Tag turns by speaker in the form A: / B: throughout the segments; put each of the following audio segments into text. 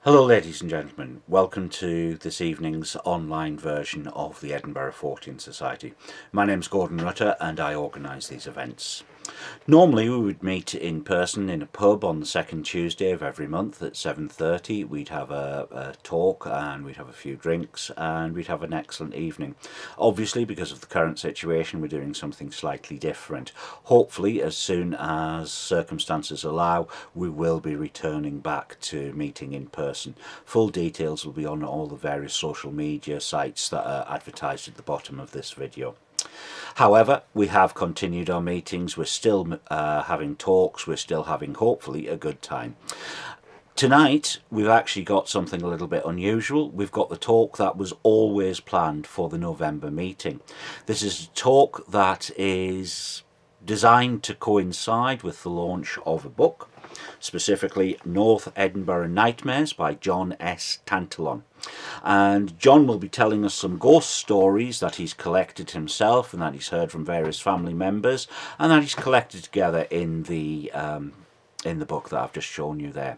A: Hello ladies and gentlemen, welcome to this evening's online version of the Edinburgh Fortean Society. My name's Gordon Rutter and I organise these events. Normally we would meet in person in a pub on the second Tuesday of every month at 7:30. We'd have a talk and we'd have a few drinks and we'd have an excellent evening. Obviously, because of the current situation, we're doing something slightly different. Hopefully, as soon as circumstances allow, we will be returning back to meeting in person. Full details will be on all the various social media sites that are advertised at the bottom of this video. However, we have continued our meetings, we're still having talks, we're still having hopefully a good time. Tonight we've actually got something a little bit unusual. We've got the talk that was always planned for the November meeting. This is a talk that is designed to coincide with the launch of a book, specifically North Edinburgh Nightmares by John S. Tantallon. And John will be telling us some ghost stories that he's collected himself and that he's heard from various family members and that he's collected together in the book that I've just shown you there.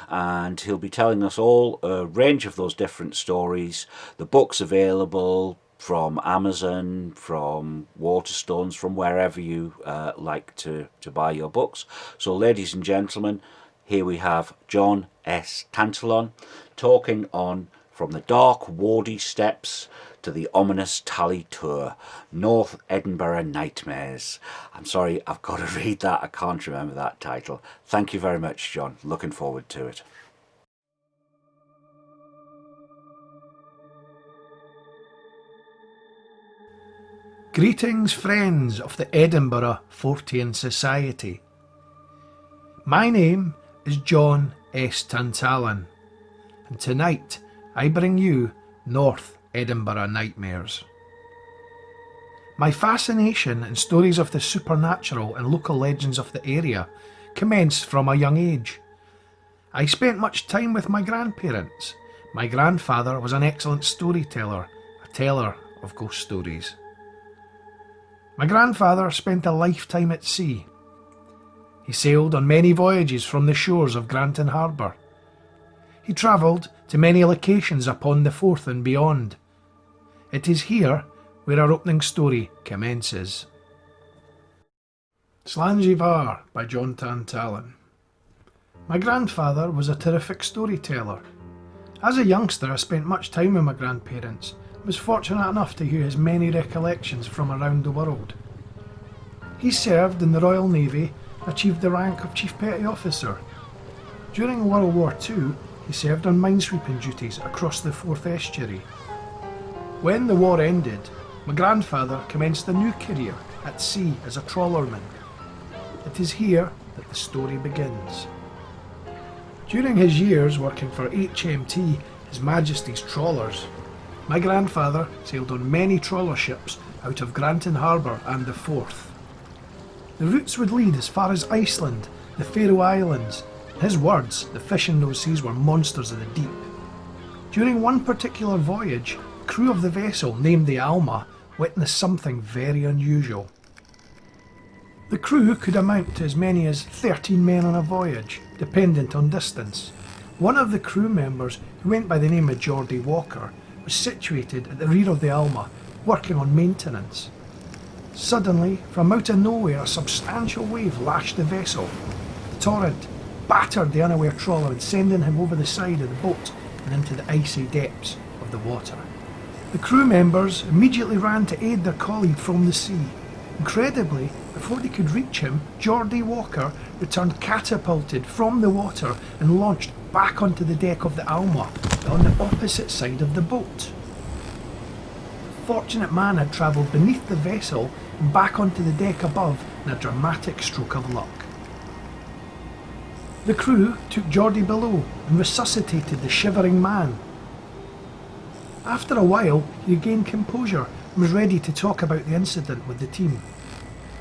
A: And he'll be telling us all a range of those different stories. The book's available from Amazon, from Waterstones, from wherever you like to buy your books. So ladies and gentlemen, here we have John S. Tantallon talking on From the Dark Wardie Steps to the Ominous Toor, North Edinburgh Nightmares. I'm sorry, I've got to read that. I can't remember that title. Thank you very much, John. Looking forward to it.
B: Greetings, friends of the Edinburgh Fortean Society. My name is John S. Tantallon, and tonight I bring you North Edinburgh Nightmares. My fascination in stories of the supernatural and local legends of the area commenced from a young age. I spent much time with my grandparents. My grandfather was an excellent storyteller, a teller of ghost stories. My grandfather spent a lifetime at sea. He sailed on many voyages from the shores of Granton Harbour. He travelled to many locations upon the Forth and beyond. It is here where our opening story commences. Slange Var by John Tantallon. My grandfather was a terrific storyteller. As a youngster, I spent much time with my grandparents. Was fortunate enough to hear his many recollections from around the world. He served in the Royal Navy, achieved the rank of Chief Petty Officer. During World War II, he served on minesweeping duties across the Forth estuary. When the war ended, my grandfather commenced a new career at sea as a trawlerman. It is here that the story begins. During his years working for HMT, His Majesty's Trawlers, my grandfather sailed on many trawler ships out of Granton Harbour and the Forth. The routes would lead as far as Iceland, the Faroe Islands. In his words, the fish in those seas were monsters of the deep. During one particular voyage, the crew of the vessel, named the Alma, witnessed something very unusual. The crew could amount to as many as 13 men on a voyage, dependent on distance. One of the crew members, who went by the name of Wardie Walker, was situated at the rear of the Alma, working on maintenance. Suddenly, from out of nowhere, a substantial wave lashed the vessel. The torrent battered the unaware trawlerman, sending him over the side of the boat and into the icy depths of the water. The crew members immediately ran to aid their colleague from the sea. Incredibly, before they could reach him, Wardie Walker returned catapulted from the water and launched back onto the deck of the Alma, on the opposite side of the boat. The fortunate man had travelled beneath the vessel and back onto the deck above in a dramatic stroke of luck. The crew took Wardie below and resuscitated the shivering man. After a while, he regained composure and was ready to talk about the incident with the team.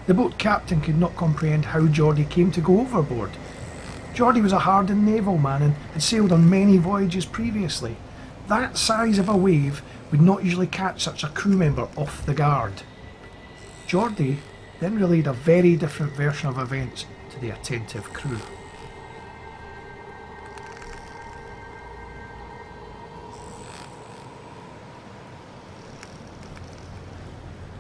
B: The boat captain could not comprehend how Wardie came to go overboard. Wardie was a hardened naval man and had sailed on many voyages previously. That size of a wave would not usually catch such a crew member off the guard. Wardie then relayed a very different version of events to the attentive crew.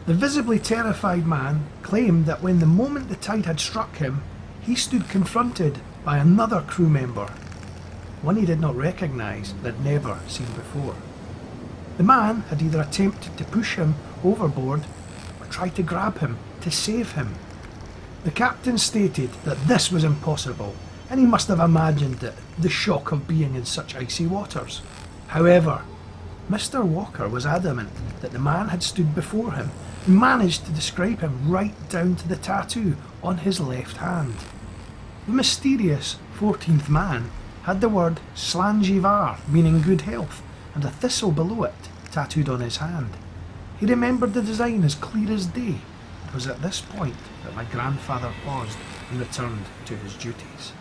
B: The visibly terrified man claimed that when the moment the tide had struck him, he stood confronted by another crew member, one he did not recognise and had never seen before. The man had either attempted to push him overboard or tried to grab him to save him. The captain stated that this was impossible, and he must have imagined it, the shock of being in such icy waters. However, Mr. Walker was adamant that the man had stood before him and managed to describe him right down to the tattoo on his left hand. The mysterious 14th man had the word Slange Var, meaning good health, and a thistle below it tattooed on his hand. He remembered the design as clear as day. It was at this point that my grandfather paused and returned to his duties.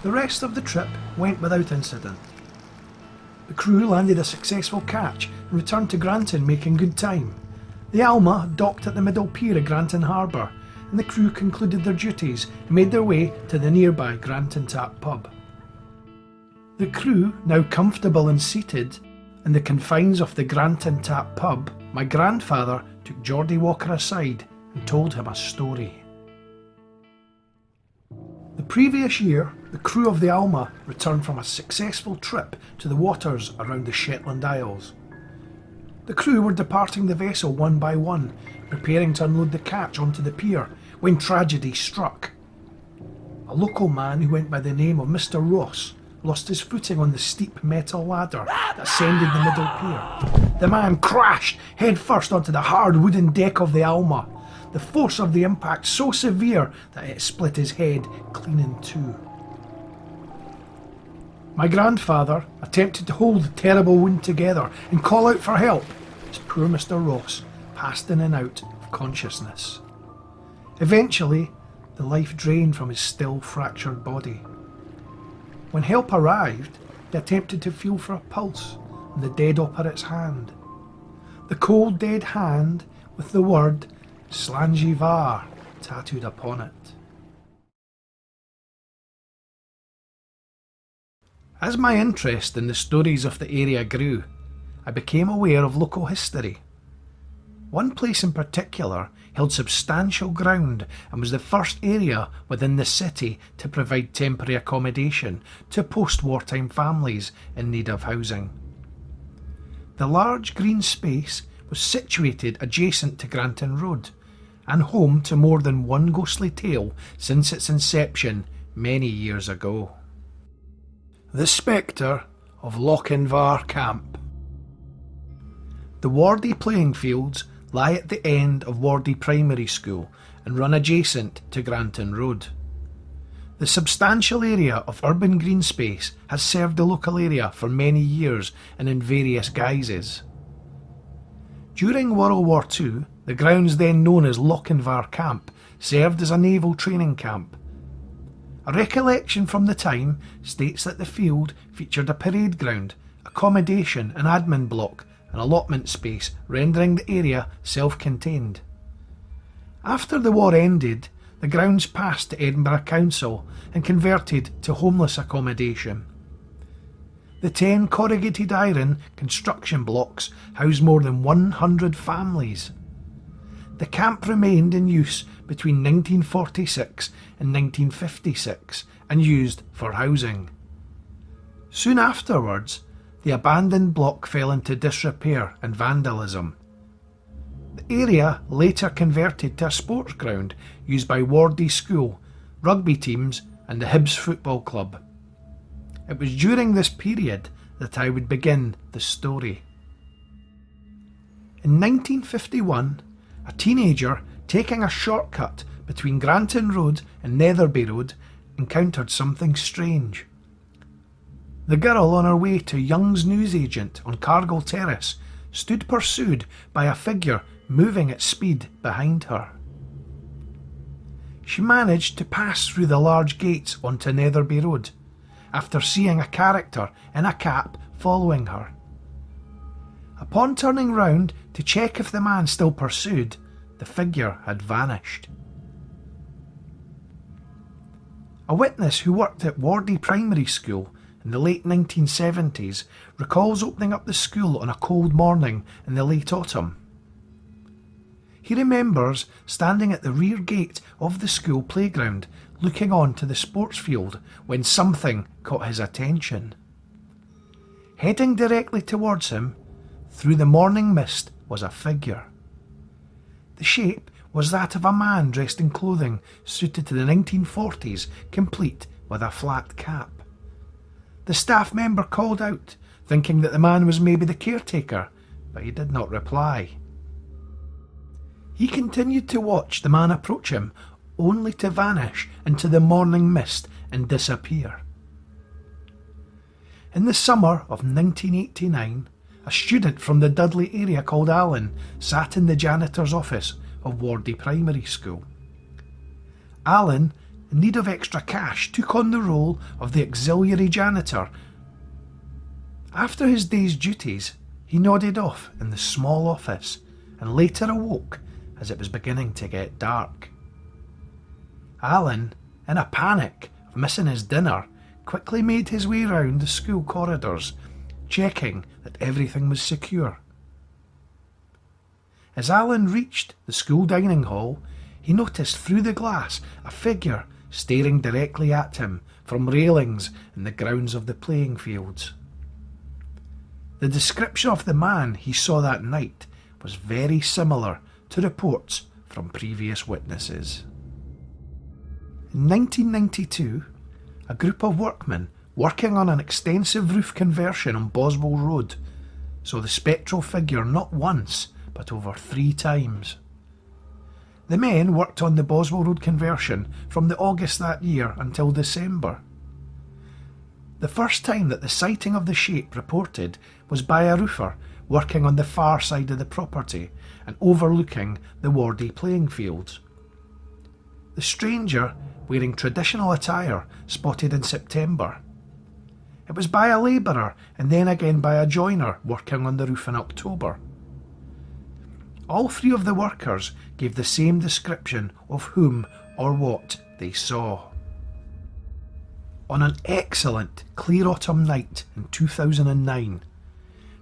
B: The rest of the trip went without incident. The crew landed a successful catch and returned to Granton making good time. The Alma docked at the middle pier of Granton Harbour, and the crew concluded their duties and made their way to the nearby Granton Tap pub. The crew, now comfortable and seated in the confines of the Granton Tap pub, my grandfather took Geordie Walker aside and told him a story. The previous year, the crew of the Alma returned from a successful trip to the waters around the Shetland Isles. The crew were departing the vessel one by one, preparing to unload the catch onto the pier, when tragedy struck. A local man who went by the name of Mr. Ross lost his footing on the steep metal ladder that ascended the middle pier. The man crashed headfirst onto the hard wooden deck of the Alma, the force of the impact so severe that it split his head clean in two. My grandfather attempted to hold the terrible wound together and call out for help as poor Mr. Ross passed in and out of consciousness. Eventually, the life drained from his still fractured body. When help arrived, they attempted to feel for a pulse on the dead operate's hand. The cold dead hand with the word Slange Var tattooed upon it. As my interest in the stories of the area grew, I became aware of local history. One place in particular held substantial ground and was the first area within the city to provide temporary accommodation to post-wartime families in need of housing. The large green space was situated adjacent to Granton Road and home to more than one ghostly tale since its inception many years ago. The Spectre of Slange Var Camp. The Wardy playing fields lie at the end of Wardy Primary School and run adjacent to Granton Road. The substantial area of urban green space has served the local area for many years and in various guises. During World War II, the grounds then known as Slange Var Camp served as a naval training camp. A recollection from the time states that the field featured a parade ground, accommodation and admin block, and allotment space, rendering the area self-contained. After the war ended, the grounds passed to Edinburgh Council and converted to homeless accommodation. The 10 corrugated iron construction blocks housed more than 100 families. The camp remained in use between 1946 and 1956 and used for housing. Soon afterwards, the abandoned block fell into disrepair and vandalism. The area later converted to a sports ground used by Wardy School, rugby teams and the Hibs Football Club. It was during this period that I would begin the story. In 1951, a teenager taking a shortcut between Granton Road and Netherby Road encountered something strange. The girl on her way to Young's newsagent on Cargill Terrace stood pursued by a figure moving at speed behind her. She managed to pass through the large gates onto Netherby Road after seeing a character in a cap following her. Upon turning round to check if the man still pursued, the figure had vanished. A witness who worked at Wardy Primary School in the late 1970s recalls opening up the school on a cold morning in the late autumn. He remembers standing at the rear gate of the school playground looking on to the sports field when something caught his attention. Heading directly towards him, through the morning mist, was a figure. The shape was that of a man dressed in clothing suited to the 1940s, complete with a flat cap. The staff member called out, thinking that the man was maybe the caretaker, but he did not reply. He continued to watch the man approach him, only to vanish into the morning mist and disappear. In the summer of 1989, a student from the Dudley area called Alan sat in the janitor's office of Wardy Primary School. Alan, in need of extra cash, took on the role of the auxiliary janitor. After his day's duties, he nodded off in the small office and later awoke as it was beginning to get dark. Alan, in a panic of missing his dinner, quickly made his way round the school corridors, checking that everything was secure. As Alan reached the school dining hall, he noticed through the glass a figure staring directly at him from railings in the grounds of the playing fields. The description of the man he saw that night was very similar to reports from previous witnesses. In 1992, a group of workmen working on an extensive roof conversion on Boswell Road saw the spectral figure not once but over 3 times. The men worked on the Boswell Road conversion from the August that year until December. The first time that the sighting of the shape reported was by a roofer working on the far side of the property and overlooking the Wardy playing fields. The stranger, wearing traditional attire, spotted in September. It was by a labourer and then again by a joiner working on the roof in October. All 3 of the workers gave the same description of whom or what they saw. On an excellent clear autumn night in 2009,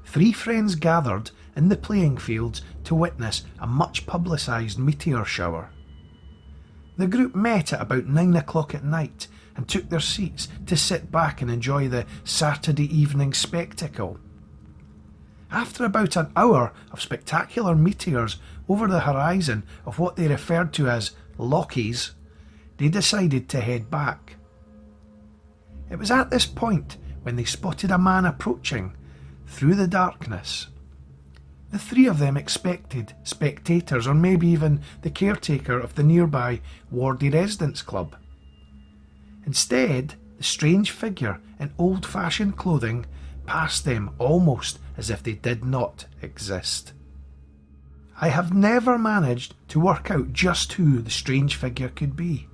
B: 3 friends gathered in the playing fields to witness a much publicised meteor shower. The group met at about 9 o'clock at night and took their seats to sit back and enjoy the Saturday evening spectacle. After about an hour of spectacular meteors over the horizon of what they referred to as Lockies, they decided to head back. It was at this point when they spotted a man approaching through the darkness. The 3 of them expected spectators or maybe even the caretaker of the nearby Wardy Residence Club. Instead, the strange figure in old-fashioned clothing passed them almost as if they did not exist. I have never managed to work out just who the strange figure could be.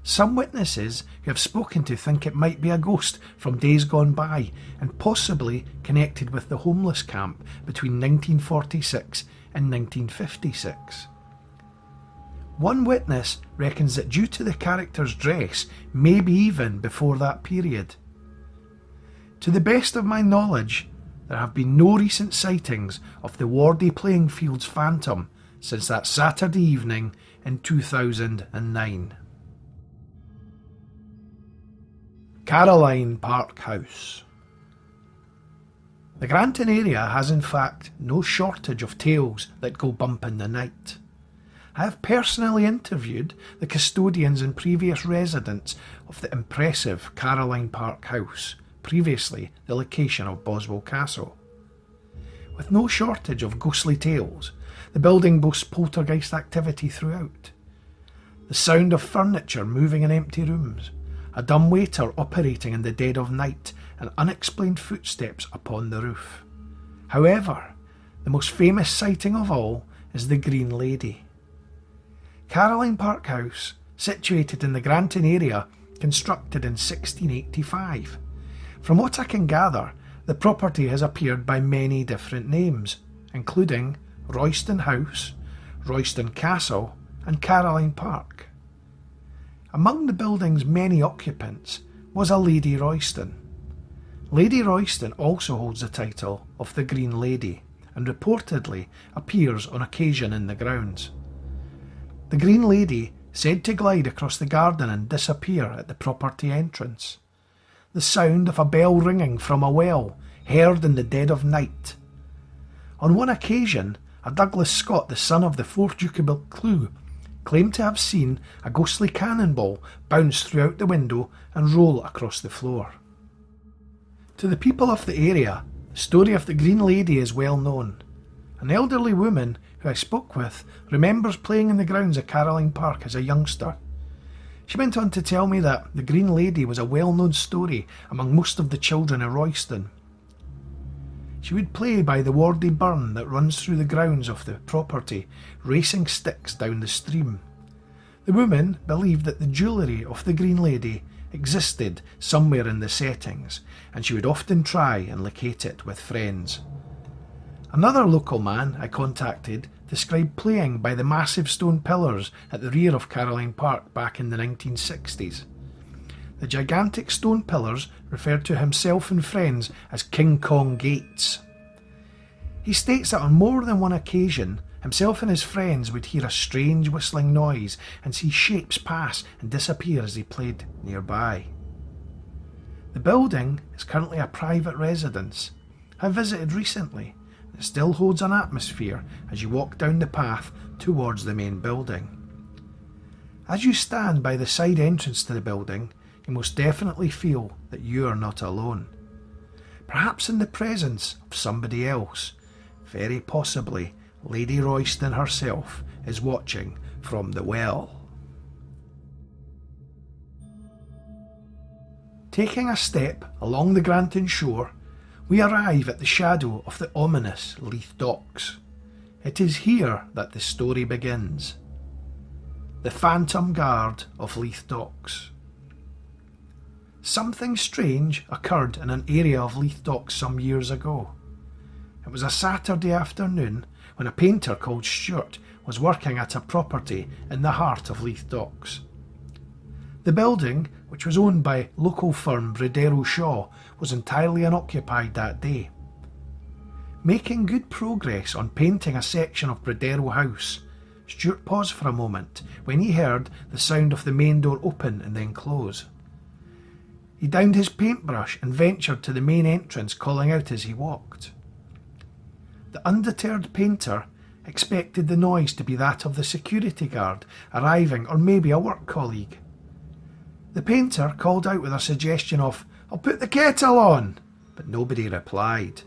B: Some witnesses who have spoken to think it might be a ghost from days gone by and possibly connected with the homeless camp between 1946 and 1956. One witness reckons that due to the character's dress, maybe even before that period. To the best of my knowledge, there have been no recent sightings of the Wardy playing fields phantom since that Saturday evening in 2009. Trinity Park House. The Granton area has in fact no shortage of tales that go bump in the night. I have personally interviewed the custodians and previous residents of the impressive Trinity Park House, previously the location of Boswell Castle. With no shortage of ghostly tales, the building boasts poltergeist activity throughout. The sound of furniture moving in empty rooms, a dumb waiter operating in the dead of night, and unexplained footsteps upon the roof. However, the most famous sighting of all is the Green Lady. Trinity Park House, situated in the Granton area, constructed in 1685. From what I can gather, the property has appeared by many different names, including Royston House, Royston Castle, and Trinity Park. Among the building's many occupants was a Lady Royston. Lady Royston also holds the title of the Green Lady and reportedly appears on occasion in the grounds. The Green Lady said to glide across the garden and disappear at the property entrance. The sound of a bell ringing from a well, heard in the dead of night. On one occasion, a Douglas Scott, the son of the 4th Duke of Buccleuch, claimed to have seen a ghostly cannonball bounce throughout the window and roll across the floor. To the people of the area, the story of the Green Lady is well known. An elderly woman who I spoke with remembers playing in the grounds of Caroline Park as a youngster. She went on to tell me that the Green Lady was a well-known story among most of the children of Royston. She would play by the Wardy burn that runs through the grounds of the property, racing sticks down the stream. The woman believed that the jewellery of the Green Lady existed somewhere in the settings, and she would often try and locate it with friends. Another local man I contacted described playing by the massive stone pillars at the rear of Caroline Park back in the 1960s. The gigantic stone pillars referred to himself and friends as King Kong gates. He states that on more than one occasion, himself and his friends would hear a strange whistling noise and see shapes pass and disappear as they played nearby. The building is currently a private residence. I visited recently. It still holds an atmosphere as you walk down the path towards the main building. As you stand by the side entrance to the building, you most definitely feel that you are not alone. Perhaps in the presence of somebody else, very possibly Lady Royston herself is watching from the well. Taking a step along the Granton shore, we arrive at the shadow of the ominous Leith Docks. It is here that the story begins. The Phantom Guard of Leith Docks. Something strange occurred in an area of Leith Docks some years ago. It was a Saturday afternoon when a painter called Stuart was working at a property in the heart of Leith Docks. The building, which was owned by local firm Bredero Shaw, was entirely unoccupied that day. Making good progress on painting a section of Bredero House, Stuart paused for a moment when he heard the sound of the main door open and then close. He downed his paintbrush and ventured to the main entrance, calling out as he walked. The undeterred painter expected the noise to be that of the security guard arriving, or maybe a work colleague. The painter called out with a suggestion of, "I'll put the kettle on," but nobody replied.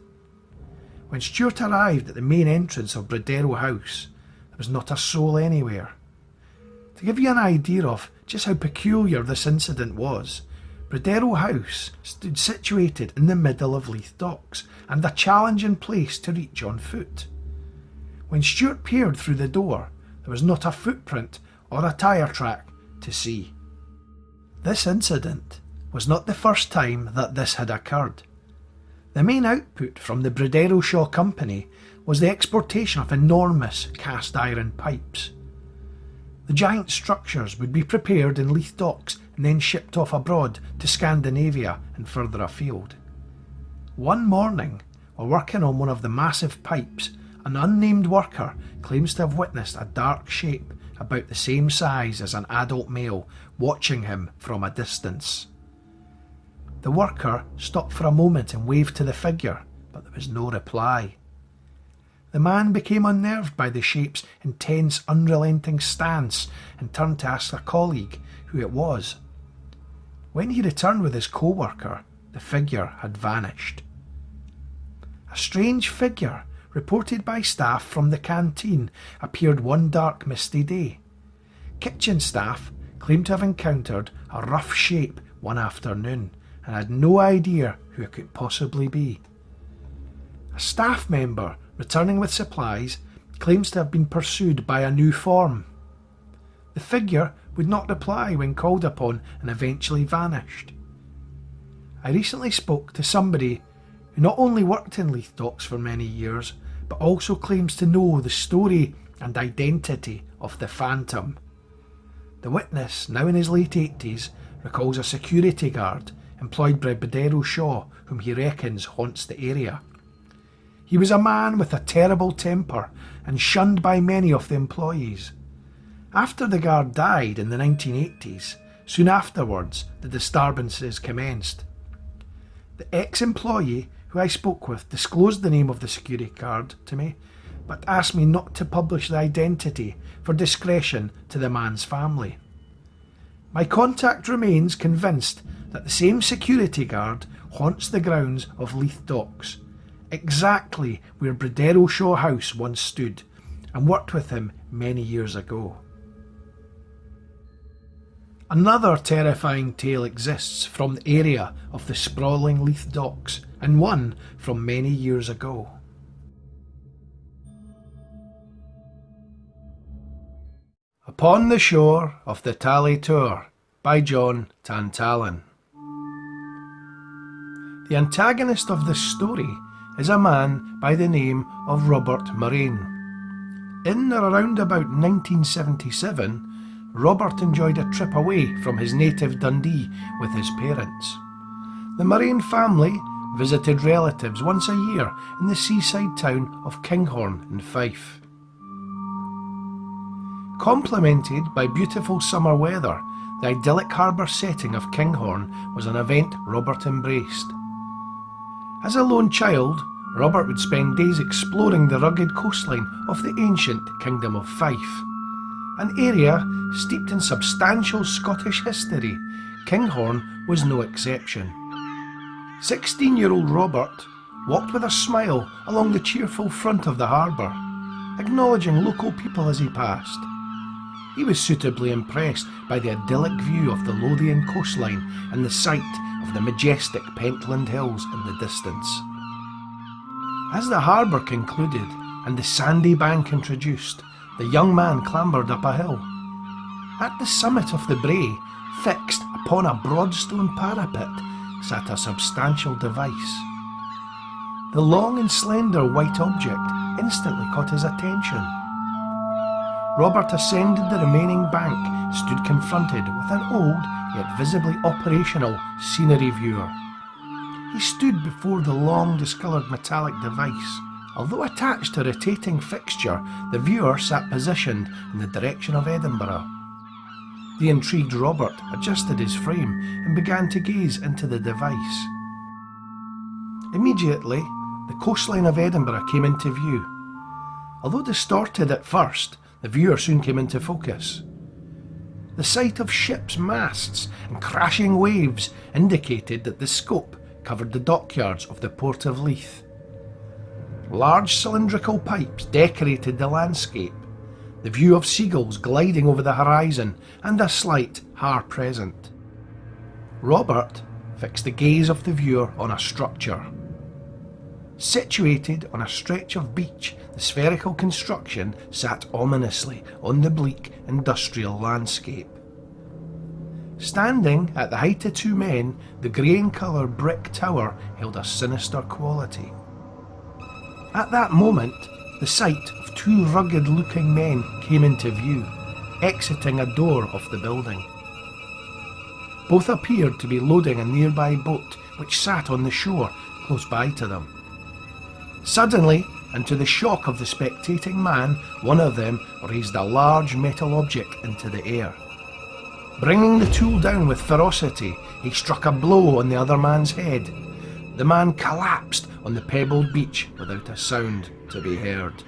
B: When Stuart arrived at the main entrance of Bredero House, there was not a soul anywhere. To give you an idea of just how peculiar this incident was, Bredero House stood situated in the middle of Leith Docks and a challenging place to reach on foot. When Stuart peered through the door, there was not a footprint or a tyre track to see. This incident was not the first time that this had occurred. The main output from the Bredero Shaw Company was the exportation of enormous cast iron pipes. The giant structures would be prepared in Leith Docks and then shipped off abroad to Scandinavia and further afield. One morning, while working on one of the massive pipes, an unnamed worker claims to have witnessed a dark shape about the same size as an adult male watching him from a distance. The worker stopped for a moment and waved to the figure, but there was no reply. The man became unnerved by the shape's intense, unrelenting stance and turned to ask a colleague who it was. When he returned with his co-worker, the figure had vanished. A strange figure, reported by staff from the canteen, appeared one dark, misty day. Kitchen staff claimed to have encountered a rough shape one afternoon and had no idea who it could possibly be. A staff member returning with supplies claims to have been pursued by a new form. The figure would not reply when called upon and eventually vanished. I recently spoke to somebody who not only worked in Leith Docks for many years, but also claims to know the story and identity of the Phantom. The witness, now in his late 80s, recalls a security guard employed by Badero Shaw, whom he reckons haunts the area. He was a man with a terrible temper and shunned by many of the employees. After the guard died in the 1980s, soon afterwards the disturbances commenced. The ex-employee who I spoke with disclosed the name of the security guard to me, but asked me not to publish the identity for discretion to the man's family. My contact remains convinced that the same security guard haunts the grounds of Leith Docks, exactly where Badero Shaw House once stood, and worked with him many years ago. Another terrifying tale exists from the area of the sprawling Leith Docks, and one from many years ago. Upon the Shore of the Toor by John Tantallon. The antagonist of this story is a man by the name of Robert Moraine. In or around about 1977, Robert enjoyed a trip away from his native Dundee with his parents. The Moraine family visited relatives once a year in the seaside town of Kinghorn in Fife. Complemented by beautiful summer weather, the idyllic harbour setting of Kinghorn was an event Robert embraced. As a lone child, Robert would spend days exploring the rugged coastline of the ancient Kingdom of Fife. An area steeped in substantial Scottish history, Kinghorn was no exception. 16-year-old Robert walked with a smile along the cheerful front of the harbour, acknowledging local people as he passed. He was suitably impressed by the idyllic view of the Lothian coastline and the sight of the majestic Pentland Hills in the distance. As the harbour concluded and the sandy bank introduced, the young man clambered up a hill. At the summit of the brae, fixed upon a broad stone parapet, sat a substantial device. The long and slender white object instantly caught his attention. Robert ascended the remaining bank, stood confronted with an old yet visibly operational scenery viewer. He stood before the long discoloured metallic device. Although attached to a rotating fixture, the viewer sat positioned in the direction of Edinburgh. The intrigued Robert adjusted his frame and began to gaze into the device. Immediately, the coastline of Edinburgh came into view. Although distorted at first, the viewer soon came into focus. The sight of ships' masts and crashing waves indicated that the scope covered the dockyards of the port of Leith. Large cylindrical pipes decorated the landscape, the view of seagulls gliding over the horizon, and a slight har present. Robert fixed the gaze of the viewer on a structure. Situated on a stretch of beach, the spherical construction sat ominously on the bleak industrial landscape. Standing at the height of 2 men, the grey-in-colour brick tower held a sinister quality. At that moment, the sight of 2 rugged-looking men came into view, exiting a door of the building. Both appeared to be loading a nearby boat which sat on the shore close by to them. Suddenly, and to the shock of the spectating man, one of them raised a large metal object into the air. Bringing the tool down with ferocity, he struck a blow on the other man's head. The man collapsed on the pebbled beach without a sound to be heard.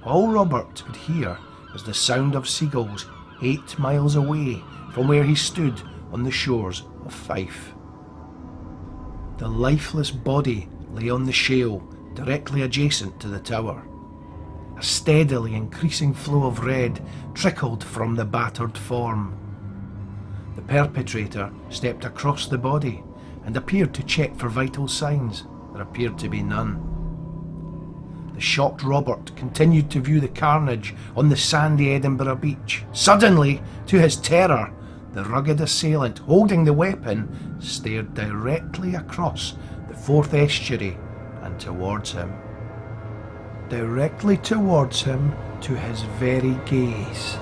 B: All Robert could hear was the sound of seagulls 8 miles away from where he stood on the shores of Fife. The lifeless body lay on the shale directly adjacent to the tower. A steadily increasing flow of red trickled from the battered form. The perpetrator stepped across the body and appeared to check for vital signs. There appeared to be none. The shocked Robert continued to view the carnage on the sandy Edinburgh beach. Suddenly, to his terror, the rugged assailant holding the weapon stared directly across the Forth estuary and towards him. Directly towards him, to his very gaze.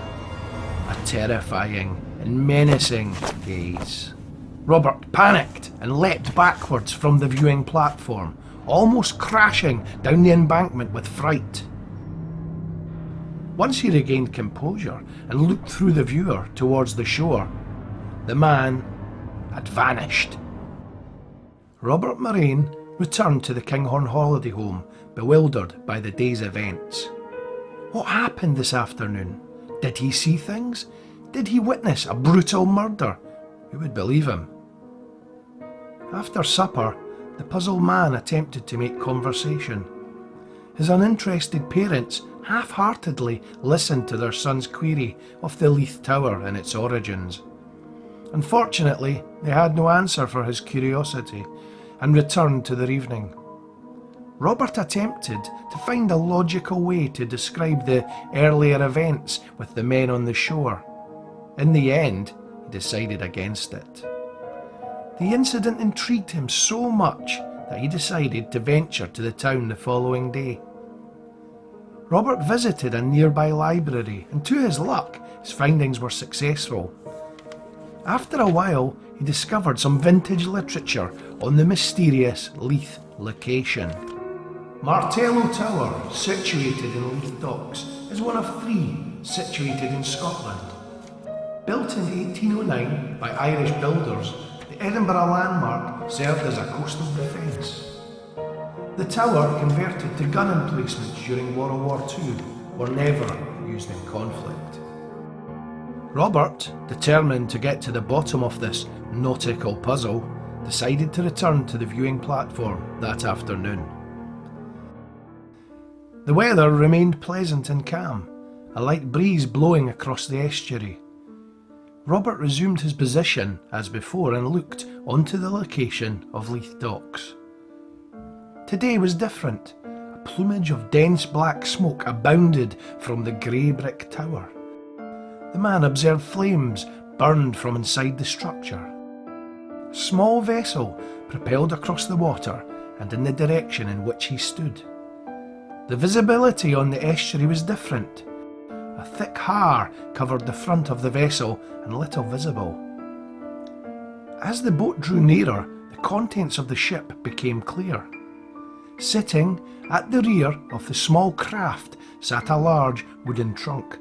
B: A terrifying and menacing gaze. Robert panicked and leapt backwards from the viewing platform, almost crashing down the embankment with fright. Once he regained composure and looked through the viewer towards the shore, the man had vanished. Robert Moraine returned to the Kinghorn holiday home, bewildered by the day's events. What happened this afternoon? Did he see things? Did he witness a brutal murder? Who would believe him? After supper, the puzzled man attempted to make conversation. His uninterested parents half-heartedly listened to their son's query of the Leith Tower and its origins. Unfortunately, they had no answer for his curiosity and returned to their evening. Robert attempted to find a logical way to describe the earlier events with the men on the shore. In the end, he decided against it. The incident intrigued him so much that he decided to venture to the town the following day. Robert visited a nearby library, and to his luck, his findings were successful. After a while, he discovered some vintage literature on the mysterious Leith location. Martello Tower, situated in Leith Docks, is one of 3 situated in Scotland. Built in 1809 by Irish builders, the Edinburgh landmark served as a coastal defence. The tower, converted to gun emplacements during World War II, were never used in conflict. Robert, determined to get to the bottom of this nautical puzzle, decided to return to the viewing platform that afternoon. The weather remained pleasant and calm, a light breeze blowing across the estuary. Robert resumed his position as before and looked onto the location of Leith Docks. Today was different. A plumage of dense black smoke abounded from the grey brick tower. The man observed flames burned from inside the structure. A small vessel propelled across the water and in the direction in which he stood. The visibility on the estuary was different. A thick haar covered the front of the vessel and little visible. As the boat drew nearer, the contents of the ship became clear. Sitting at the rear of the small craft sat a large wooden trunk,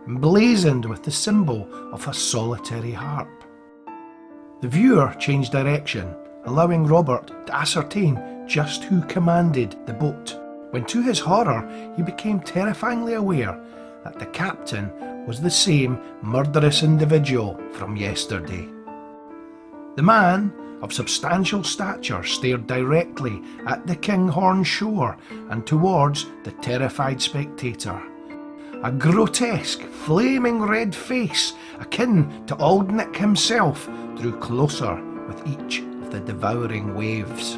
B: emblazoned with the symbol of a solitary harp. The viewer changed direction, allowing Robert to ascertain just who commanded the boat, when to his horror he became terrifyingly aware that the captain was the same murderous individual from yesterday. The man, of substantial stature, stared directly at the Kinghorn shore and towards the terrified spectator. A grotesque, flaming red face, akin to Old Nick himself, drew closer with each of the devouring waves.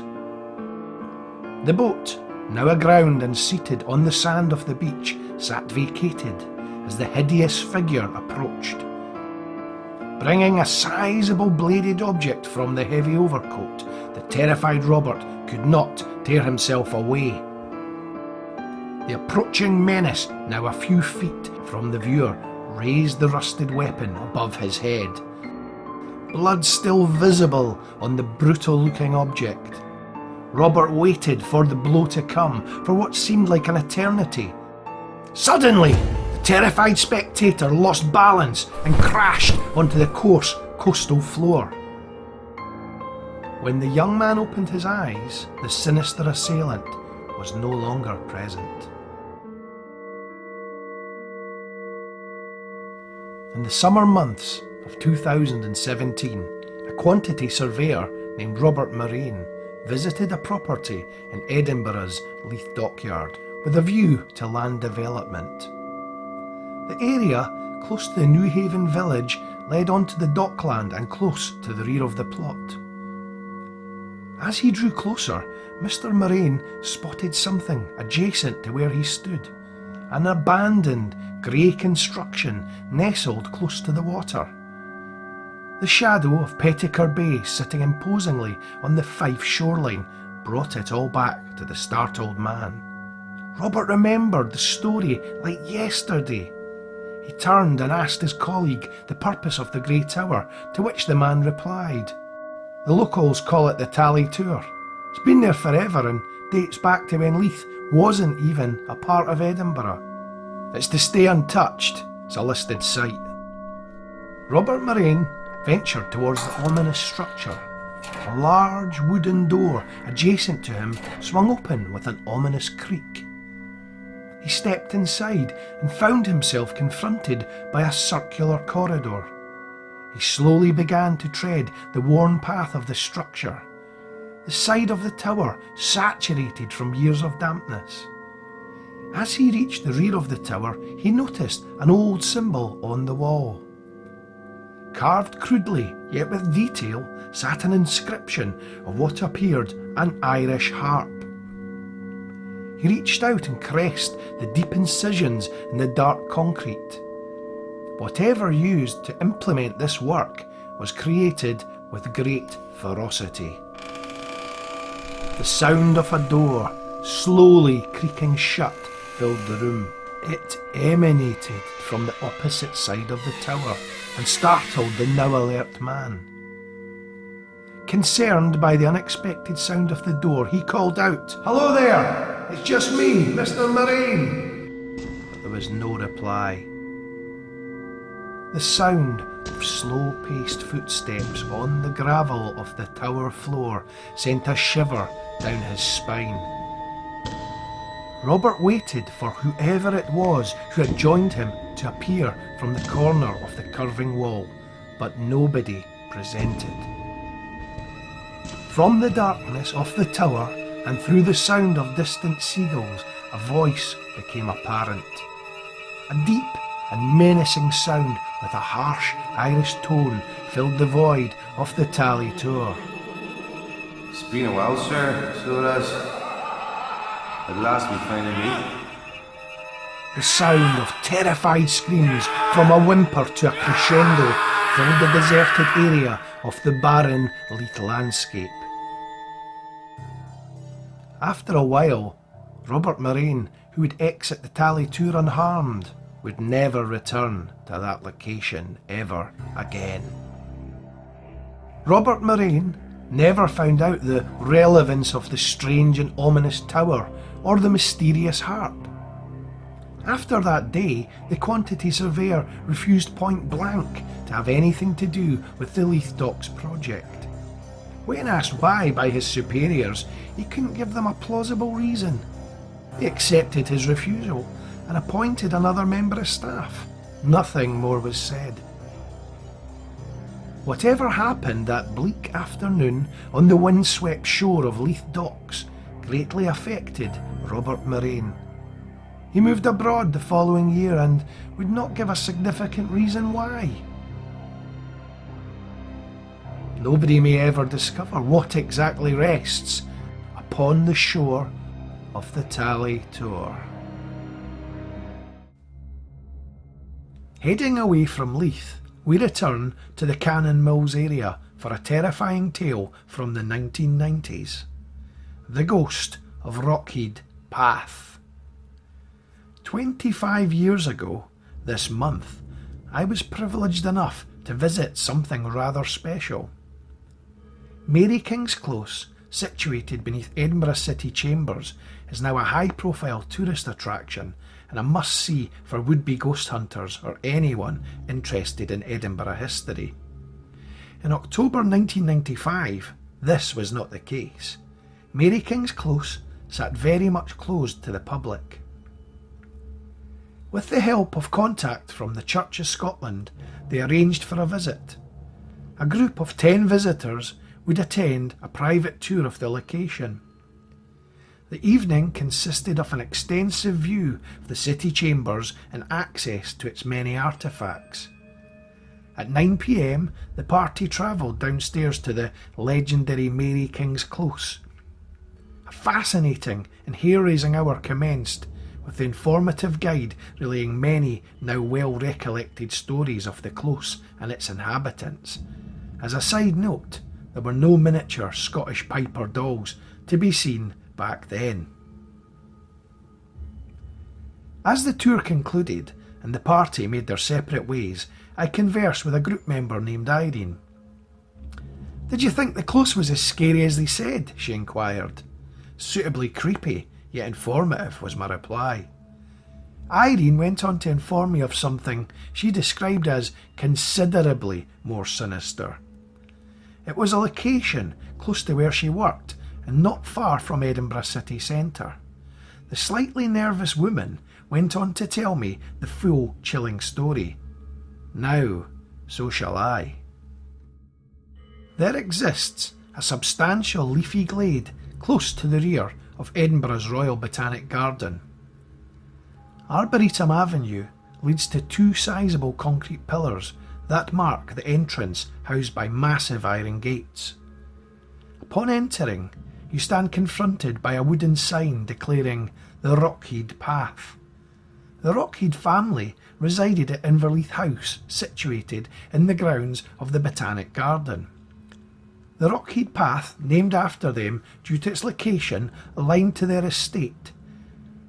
B: The boat, now aground and seated on the sand of the beach, sat vacated as the hideous figure approached. Bringing a sizable bladed object from the heavy overcoat, the terrified Robert could not tear himself away. The approaching menace, now a few feet from the viewer, raised the rusted weapon above his head. Blood still visible on the brutal-looking object. Robert waited for the blow to come for what seemed like an eternity. Suddenly, the terrified spectator lost balance and crashed onto the coarse coastal floor. When the young man opened his eyes, the sinister assailant was no longer present. In the summer months of 2017, a quantity surveyor named Robert Moraine visited a property in Edinburgh's Leith Dockyard with a view to land development. The area close to the New Haven village led onto the dockland and close to the rear of the plot. As he drew closer, Mr. Moraine spotted something adjacent to where he stood, an abandoned grey construction nestled close to the water. The shadow of Petticoat Bay sitting imposingly on the Fife shoreline brought it all back to the startled man. Robert remembered the story like yesterday. He turned and asked his colleague the purpose of the grey tower, to which the man replied, The locals call it the Tally Tour. It's been there forever and dates back to when Leith wasn't even a part of Edinburgh. It's to stay untouched. It's a listed site. Robert Moraine ventured towards the ominous structure. A large wooden door adjacent to him swung open with an ominous creak. He stepped inside and found himself confronted by a circular corridor. He slowly began to tread the worn path of the structure, the side of the tower saturated from years of dampness. As he reached the rear of the tower, he noticed an old symbol on the wall. Carved crudely, yet with detail, sat an inscription of what appeared an Irish harp. He reached out and caressed the deep incisions in the dark concrete. Whatever used to implement this work was created with great ferocity. The sound of a door slowly creaking shut filled the room. It emanated from the opposite side of the tower and startled the now alert man. Concerned by the unexpected sound of the door, he called out, "Hello there! It's just me, Mr. Moraine!" But there was no reply. The sound of slow-paced footsteps on the gravel of the tower floor sent a shiver down his spine. Robert waited for whoever it was who had joined him to appear from the corner of the curving wall, but nobody presented. From the darkness of the tower and through the sound of distant seagulls, a voice became apparent. A deep and menacing sound with a harsh Irish tone filled the void of the Tally Tour.
C: It's been a while, sir, so it has. At last we finally meet.
B: The sound of terrified screams from a whimper to a crescendo filled the deserted area of the barren Leith landscape. After a while, Robert Moraine, who would exit the Tally Tour unharmed, would never return to that location ever again. Robert Moraine never found out the relevance of the strange and ominous tower or the mysterious harp. After that day, the quantity surveyor refused point blank to have anything to do with the Leith Docks project. When asked why by his superiors, he couldn't give them a plausible reason. They accepted his refusal and appointed another member of staff. Nothing more was said. Whatever happened that bleak afternoon on the windswept shore of Leith Docks greatly affected Robert Moraine. He moved abroad the following year and would not give a significant reason why. Nobody may ever discover what exactly rests upon the shore of the Tally Tour. Heading away from Leith, we return to the Cannon Mills area for a terrifying tale from the 1990s. The Ghost of Rockhead Path. 25 years ago, this month, I was privileged enough to visit something rather special. Mary King's Close, situated beneath Edinburgh city chambers, is now a high-profile tourist attraction and a must-see for would-be ghost hunters or anyone interested in Edinburgh history. In October 1995, this was not the case. Mary King's Close sat very much closed to the public. With the help of contact from the Church of Scotland, they arranged for a visit. A group of 10 visitors would attend a private tour of the location. The evening consisted of an extensive view of the city chambers and access to its many artefacts. At 9 p.m, the party travelled downstairs to the legendary Mary King's Close. A fascinating and hair-raising hour commenced, with the informative guide relaying many now well-recollected stories of the close and its inhabitants. As a side note, there were no miniature Scottish Piper dolls to be seen back then. As the tour concluded and the party made their separate ways, I conversed with a group member named Irene. "Did you think the close was as scary as they said?" she inquired. "Suitably creepy, yet informative," was my reply. Irene went on to inform me of something she described as considerably more sinister. It was a location close to where she worked and not far from Edinburgh city centre. The slightly nervous woman went on to tell me the full chilling story. Now, so shall I. There exists a substantial leafy glade close to the rear of Edinburgh's Royal Botanic Garden. Arboretum Avenue leads to two sizable concrete pillars that mark the entrance housed by massive iron gates. Upon entering, you stand confronted by a wooden sign declaring the Rockhead Path. The Rockhead family resided at Inverleith House, situated in the grounds of the Botanic Garden. The Rockhead Path, named after them due to its location aligned to their estate.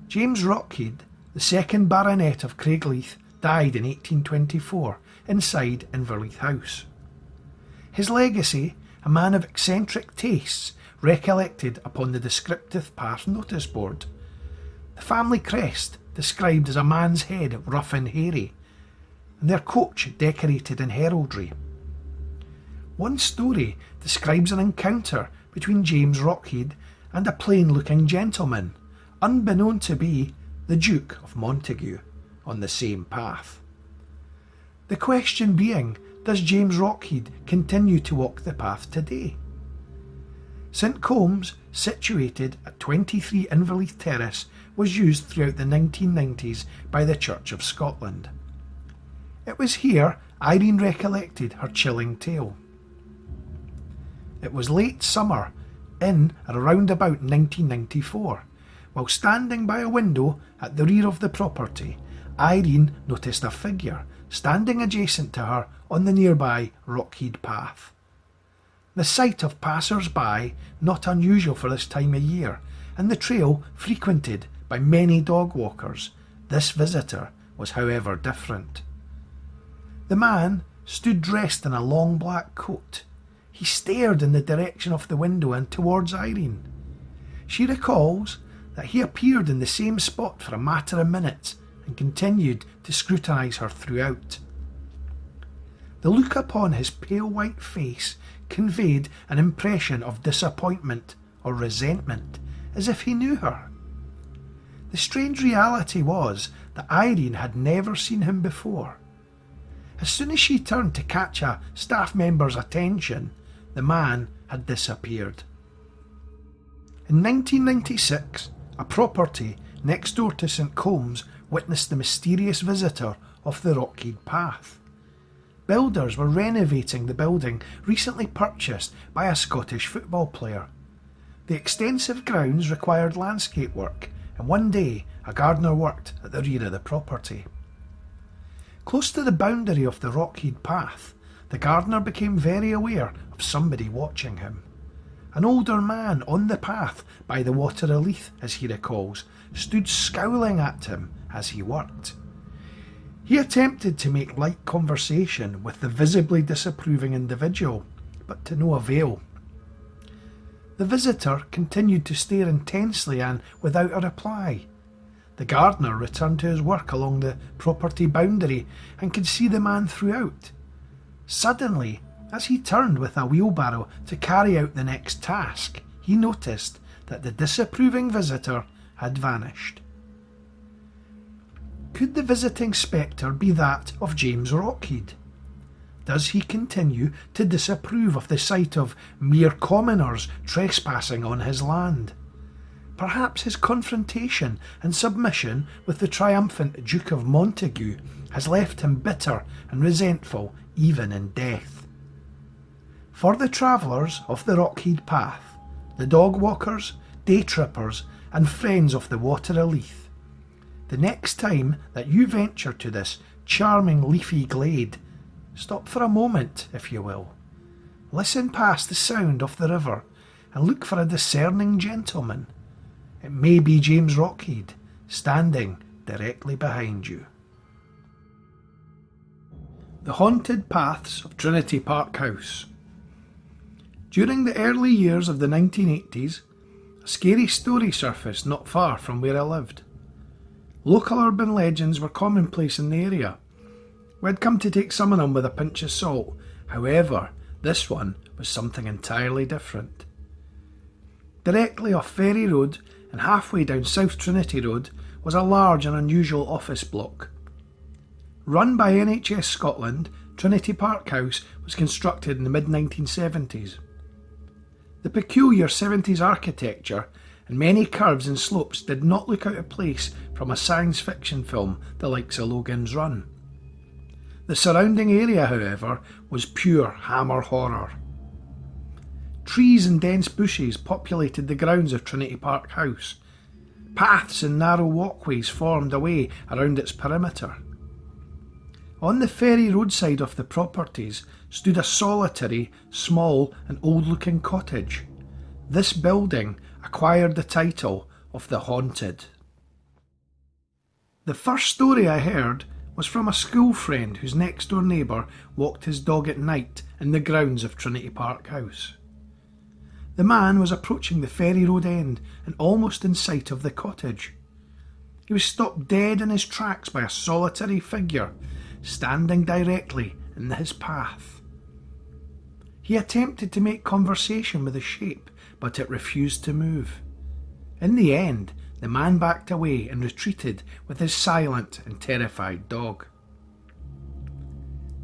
B: James Rockhead, the second Baronet of Craigleith, died in 1824 inside Inverleith House. His legacy, a man of eccentric tastes, recollected upon the descriptive path notice board. The family crest described as a man's head rough and hairy, and their coach decorated in heraldry. One story describes an encounter between James Rockhead and a plain-looking gentleman, unbeknown to be the Duke of Montague, on the same path. The question being, does James Rockhead continue to walk the path today? St Combs, situated at 23 Inverleith Terrace, was used throughout the 1990s by the Church of Scotland. It was here Irene recollected her chilling tale. It was late summer, in and around about 1994. While standing by a window at the rear of the property, Irene noticed a figure standing adjacent to her on the nearby Rockhead Path. The sight of passers-by not unusual for this time of year, and the trail frequented by many dog walkers. This visitor was, however, different. The man stood dressed in a long black coat. He stared in the direction of the window and towards Irene. She recalls that he appeared in the same spot for a matter of minutes and continued to scrutinise her throughout. The look upon his pale white face conveyed an impression of disappointment or resentment, as if he knew her. The strange reality was that Irene had never seen him before. As soon as she turned to catch a staff member's attention, the man had disappeared. In 1996, a property next door to St Combs witnessed the mysterious visitor of the Rockhead Path. Builders were renovating the building recently purchased by a Scottish football player. The extensive grounds required landscape work, and one day a gardener worked at the rear of the property. Close to the boundary of the Rockhead Path, the gardener became very aware of somebody watching him. An older man on the path by the water of Leith, as he recalls, stood scowling at him as he worked. He attempted to make light conversation with the visibly disapproving individual, but to no avail. The visitor continued to stare intensely and without a reply. The gardener returned to his work along the property boundary and could see the man throughout. Suddenly, as he turned with a wheelbarrow to carry out the next task, he noticed that the disapproving visitor had vanished. Could the visiting spectre be that of James Rockhead? Does he continue to disapprove of the sight of mere commoners trespassing on his land? Perhaps his confrontation and submission with the triumphant Duke of Montague has left him bitter and resentful even in death. For the travellers of the Rockhead Path, the dog walkers, day trippers and friends of the water of Leith, the next time that you venture to this charming leafy glade, stop for a moment, if you will. Listen past the sound of the river and look for a discerning gentleman. It may be James Rockhead, standing directly behind you. The Haunted Paths of Trinity Park House. During the early years of the 1980s, a scary story surfaced not far from where I lived. Local urban legends were commonplace in the area. We'd come to take some of them with a pinch of salt. However, this one was something entirely different. Directly off Ferry Road and halfway down South Trinity Road was a large and unusual office block. Run by NHS Scotland, Trinity Park House was constructed in the mid-1970s. The peculiar 70s architecture and many curves and slopes did not look out of place from a science fiction film the likes of Logan's Run. The surrounding area, however, was pure hammer horror. Trees and dense bushes populated the grounds of Trinity Park House. Paths and narrow walkways formed a way around its perimeter. On the ferry roadside of the properties stood a solitary, small and old-looking cottage. This building acquired the title of the Haunted. The first story I heard was from a school friend whose next-door neighbour walked his dog at night in the grounds of Trinity Park House. The man was approaching the ferry road end and almost in sight of the cottage. He was stopped dead in his tracks by a solitary figure standing directly in his path. He attempted to make conversation with the shape, but it refused to move. In the end, the man backed away and retreated with his silent and terrified dog.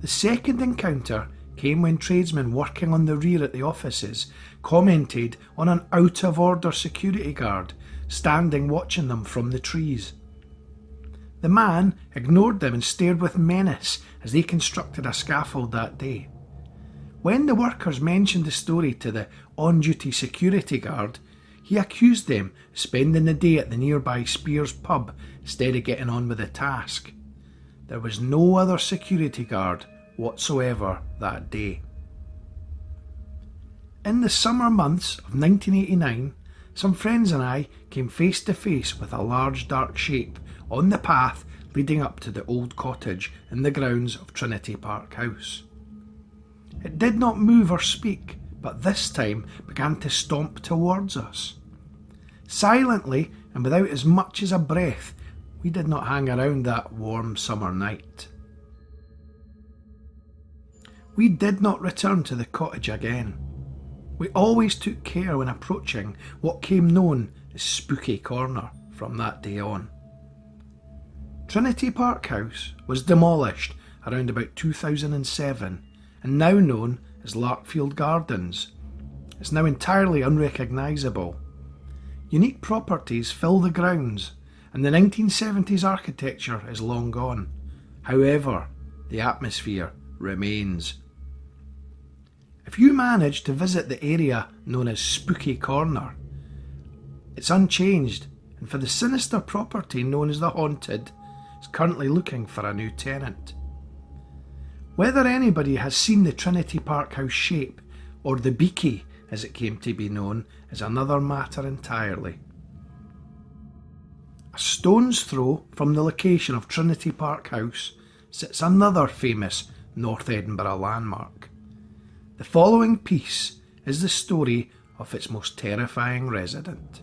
B: The second encounter came when tradesmen working on the rear at the offices commented on an out-of-order security guard standing watching them from the trees. The man ignored them and stared with menace as they constructed a scaffold that day. When the workers mentioned the story to the on-duty security guard, he accused them of spending the day at the nearby Spears pub instead of getting on with the task. There was no other security guard whatsoever that day. In the summer months of 1989, some friends and I came face to face with a large dark shape on the path leading up to the old cottage in the grounds of Trinity Park House. It did not move or speak, but this time began to stomp towards us. Silently and without as much as a breath, we did not hang around that warm summer night. We did not return to the cottage again. We always took care when approaching what came known as Spooky Corner from that day on. Trinity Park House was demolished around about 2007 and now known as Larkfield Gardens. It's now entirely unrecognisable. Unique properties fill the grounds and the 1970s architecture is long gone. However, the atmosphere remains. If you manage to visit the area known as Spooky Corner, it's unchanged, and for the sinister property known as the Haunted, it's currently looking for a new tenant. Whether anybody has seen the Trinity Park House shape, or the Beaky as it came to be known, is another matter entirely. A stone's throw from the location of Trinity Park House sits another famous North Edinburgh landmark. The following piece is the story of its most terrifying resident.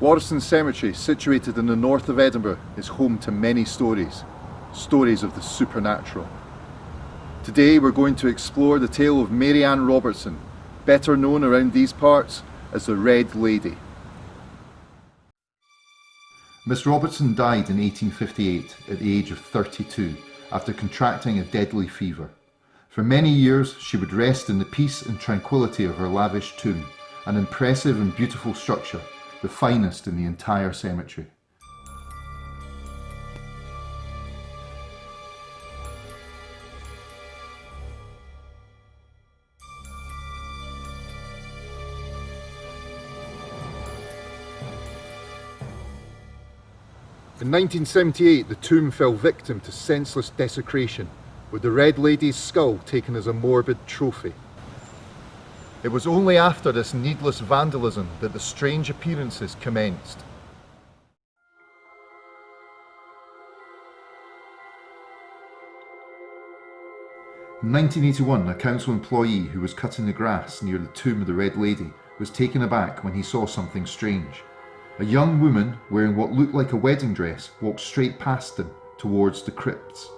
D: Warriston Cemetery, situated in the north of Edinburgh, is home to many stories of the supernatural. Today we're going to explore the tale of Mary Ann Robertson, better known around these parts as the Red Lady. Miss Robertson died in 1858 at the age of 32 after contracting a deadly fever. For many years she would rest in the peace and tranquility of her lavish tomb, an impressive and beautiful structure, the finest in the entire cemetery. In 1978, the tomb fell victim to senseless desecration, with the Red Lady's skull taken as a morbid trophy. It was only after this needless vandalism that the strange appearances commenced. In 1981, a council employee who was cutting the grass near the tomb of the Red Lady was taken aback when he saw something strange. A young woman wearing what looked like a wedding dress walked straight past him towards the crypts.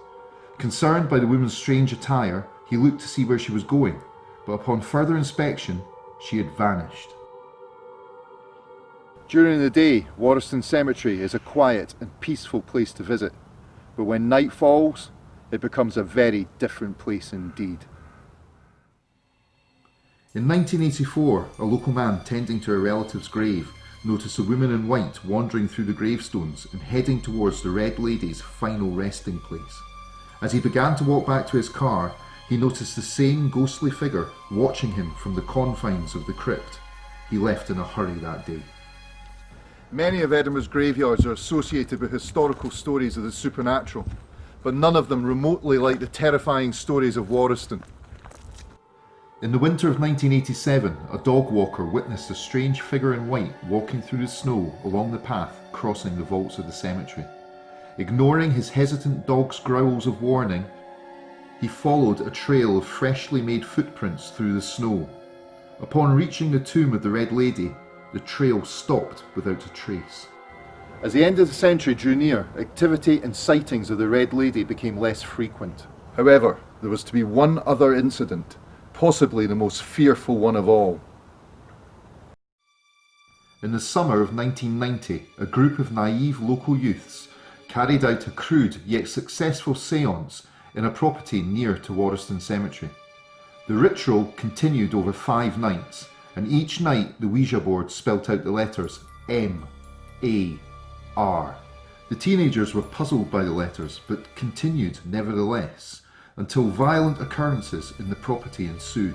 D: Concerned by the woman's strange attire, he looked to see where she was going, but upon further inspection, she had vanished. During the day, Warriston Cemetery is a quiet and peaceful place to visit, but when night falls, it becomes a very different place indeed. In 1984, a local man tending to a relative's grave noticed a woman in white wandering through the gravestones and heading towards the Red Lady's final resting place. As he began to walk back to his car, he noticed the same ghostly figure watching him from the confines of the crypt. He left in a hurry that day. Many of Edinburgh's graveyards are associated with historical stories of the supernatural, but none of them remotely like the terrifying stories of Warriston. In the winter of 1987, a dog walker witnessed a strange figure in white walking through the snow along the path crossing the vaults of the cemetery. Ignoring his hesitant dog's growls of warning, he followed a trail of freshly made footprints through the snow. Upon reaching the tomb of the Red Lady, the trail stopped without a trace. As the end of the century drew near, activity and sightings of the Red Lady became less frequent. However, there was to be one other incident, possibly the most fearful one of all. In the summer of 1990, a group of naive local youths carried out a crude yet successful séance in a property near to Warriston Cemetery. The ritual continued over 5 nights, and each night the Ouija board spelt out the letters M-A-R. The teenagers were puzzled by the letters, but continued nevertheless, until violent occurrences in the property ensued.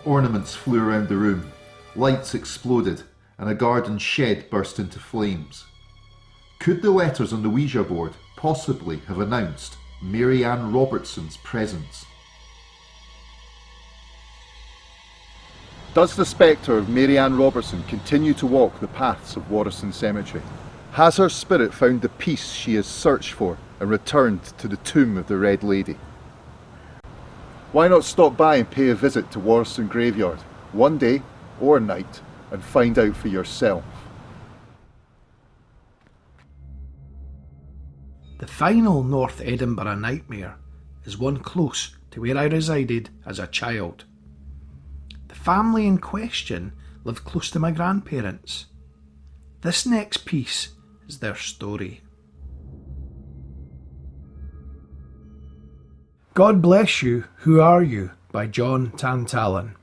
D: Ornaments flew around the room, lights exploded, and a garden shed burst into flames. Could the letters on the Ouija board possibly have announced Mary Ann Robertson's presence? Does the spectre of Mary Ann Robertson continue to walk the paths of Warriston Cemetery? Has her spirit found the peace she has searched for and returned to the tomb of the Red Lady? Why not stop by and pay a visit to Warriston Graveyard, one day or night, and find out for yourself?
B: The final North Edinburgh nightmare is one close to where I resided as a child. The family in question lived close to my grandparents. This next piece is their story. God Bless You, Who Are You? By John Tantallon.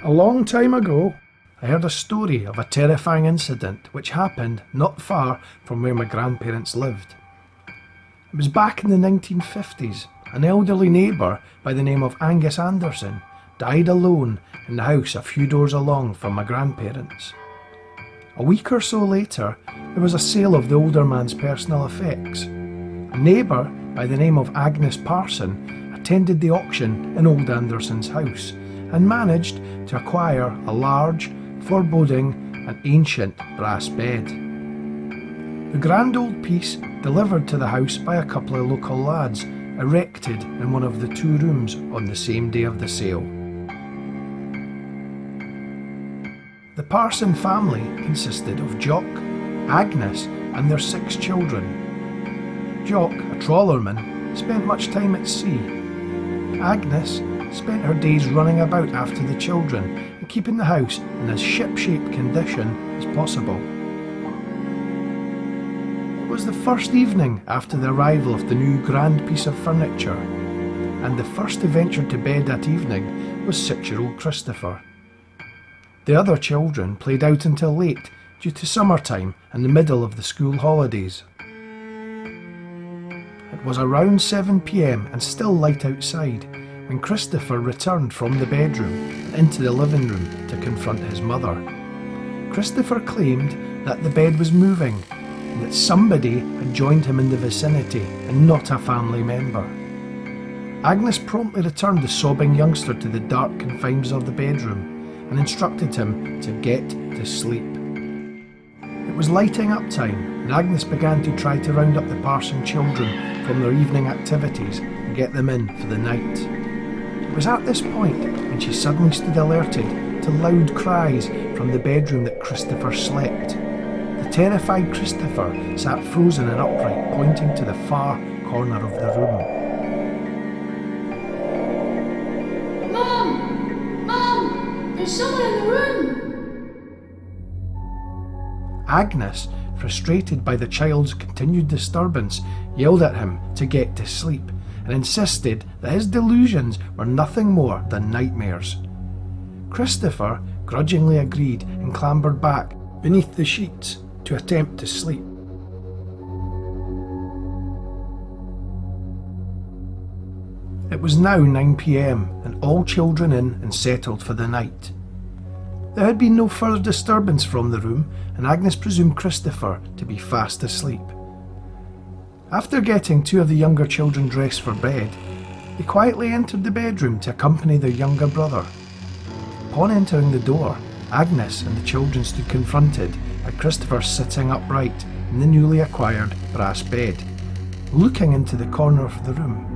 B: A long time ago, I heard a story of a terrifying incident which happened not far from where my grandparents lived. It was back in the 1950s. An elderly neighbour by the name of Angus Anderson died alone in the house a few doors along from my grandparents. A week or so later, there was a sale of the older man's personal effects. A neighbour by the name of Agnes Parson attended the auction in old Anderson's house and managed to acquire a large, foreboding and ancient brass bed. The grand old piece, delivered to the house by a couple of local lads, erected in one of the 2 rooms on the same day of the sale. The Parson family consisted of Jock, Agnes and their 6 children. Jock, a trawlerman, spent much time at sea. Agnes spent her days running about after the children and keeping the house in as ship-shape condition as possible. It was the first evening after the arrival of the new grand piece of furniture, and the first to venture to bed that evening was 6-year-old Christopher. The other children played out until late due to summertime and the middle of the school holidays. It was around 7 p.m. and still light outside when Christopher returned from the bedroom and into the living room to confront his mother. Christopher claimed that the bed was moving and that somebody had joined him in the vicinity and not a family member. Agnes promptly returned the sobbing youngster to the dark confines of the bedroom and instructed him to get to sleep. It was lighting up time, and Agnes began to try to round up the Parson children from their evening activities and get them in for the night. It was at this point when she suddenly stood alerted to loud cries from the bedroom that Christopher slept. The terrified Christopher sat frozen and upright, pointing to the far corner of the room.
E: Mum! Mum! There's someone in the room!
B: Agnes, frustrated by the child's continued disturbance, yelled at him to get to sleep and insisted that his delusions were nothing more than nightmares. Christopher grudgingly agreed and clambered back beneath the sheets to attempt to sleep. It was now 9 p.m. and all children in and settled for the night. There had been no further disturbance from the room, and Agnes presumed Christopher to be fast asleep. After getting two of the younger children dressed for bed, they quietly entered the bedroom to accompany their younger brother. Upon entering the door, Agnes and the children stood confronted at Christopher sitting upright in the newly acquired brass bed, looking into the corner of the room.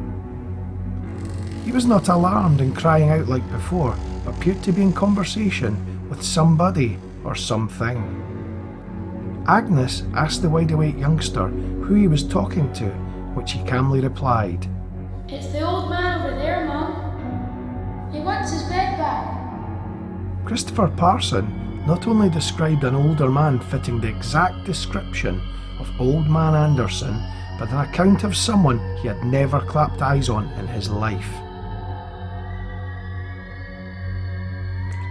B: He was not alarmed and crying out like before, but appeared to be in conversation with somebody or something. Agnes asked the wide-awake youngster who he was talking to, which he calmly replied,
E: It's the old man over there, Mum. He wants his bed back.
B: Christopher Parson not only described an older man fitting the exact description of Old Man Anderson, but an account of someone he had never clapped eyes on in his life.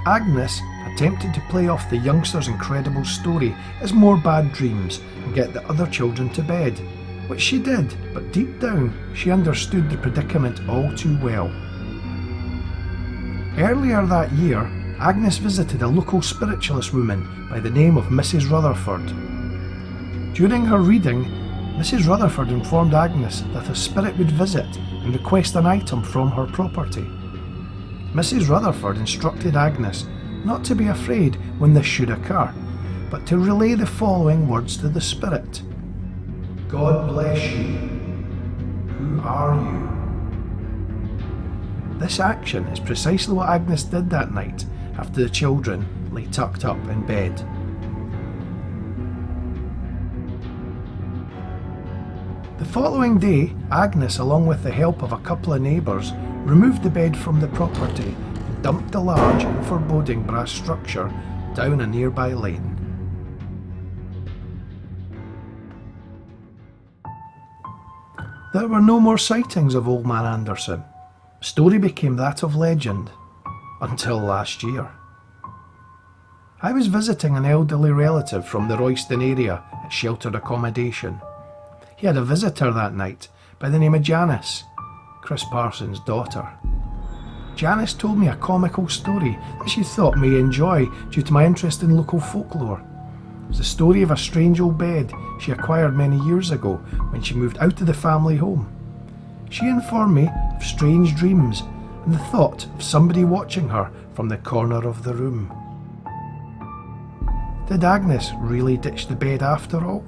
B: Agnes attempted to play off the youngster's incredible story as more bad dreams and get the other children to bed, which she did, but deep down she understood the predicament all too well. Earlier that year, Agnes visited a local spiritualist woman by the name of Mrs. Rutherford. During her reading, Mrs. Rutherford informed Agnes that a spirit would visit and request an item from her property. Mrs. Rutherford instructed Agnes not to be afraid when this should occur, but to relay the following words to the spirit. God bless you. Who are you? This action is precisely what Agnes did that night after the children lay tucked up in bed. The following day, Agnes, along with the help of a couple of neighbours, removed the bed from the property and dumped the large and foreboding brass structure down a nearby lane. There were no more sightings of Old Man Anderson. The story became that of legend until last year. I was visiting an elderly relative from the Royston area at sheltered accommodation. He had a visitor that night by the name of Janice, Chris Parsons' daughter. Janice told me a comical story that she thought me enjoy due to my interest in local folklore. It was the story of a strange old bed she acquired many years ago when she moved out of the family home. She informed me of strange dreams and the thought of somebody watching her from the corner of the room. Did Agnes really ditch the bed after all?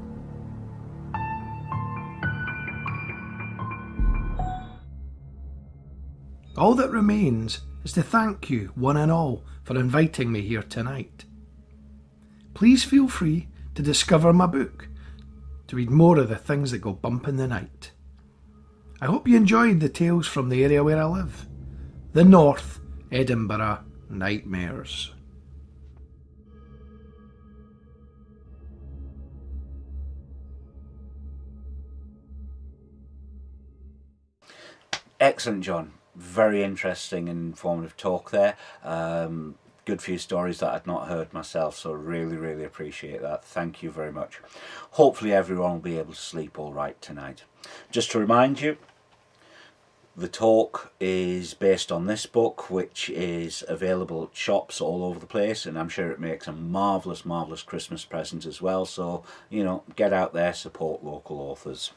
B: All that remains is to thank you, one and all, for inviting me here tonight. Please feel free to discover my book, to read more of the things that go bump in the night. I hope you enjoyed the tales from the area where I live, the North Edinburgh Nightmares.
A: Excellent, John. Very interesting and informative talk there. Good few stories that I'd not heard myself, so really appreciate that. Thank you very much. Hopefully everyone will be able to sleep all right tonight. Just to remind you, the talk is based on this book, which is available at shops all over the place, and I'm sure it makes a marvellous Christmas present as well. So, you know, get out there, support local authors.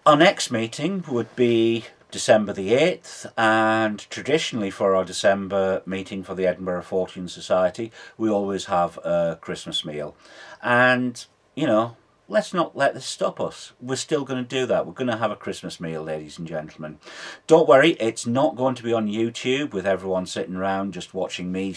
A: Our next meeting would be December the 8th, and traditionally for our December meeting for the Edinburgh Fortean Society, we always have a Christmas meal. And, you know, let's not let this stop us. We're still going to do that. We're going to have a Christmas meal, ladies and gentlemen. Don't worry, it's not going to be on YouTube with everyone sitting around just watching me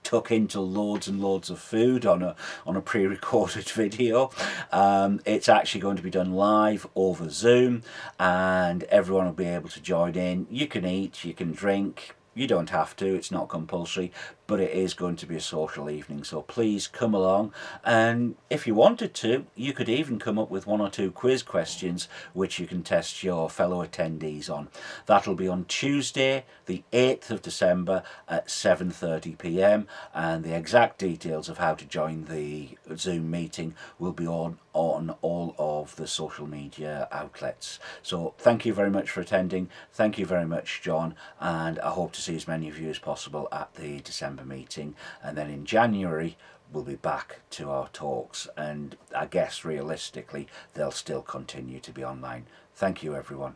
A: tuck into loads and loads of food on a pre-recorded video. It's actually going to be done live over Zoom, and everyone will be able to join in. You can eat, you can drink. You don't have to, it's not compulsory, but it is going to be a social evening, so please come along. And if you wanted to, you could even come up with 1 or 2 quiz questions which you can test your fellow attendees on. That'll be on Tuesday the 8th of December at 7:30 p.m, and the exact details of how to join the Zoom meeting will be on all of the social media outlets. So thank you very much for attending. Thank you very much, John, and I hope to see as many of you as possible at the December meeting. And then in January we'll be back to our talks, and I guess realistically they'll still continue to be online. Thank you, everyone.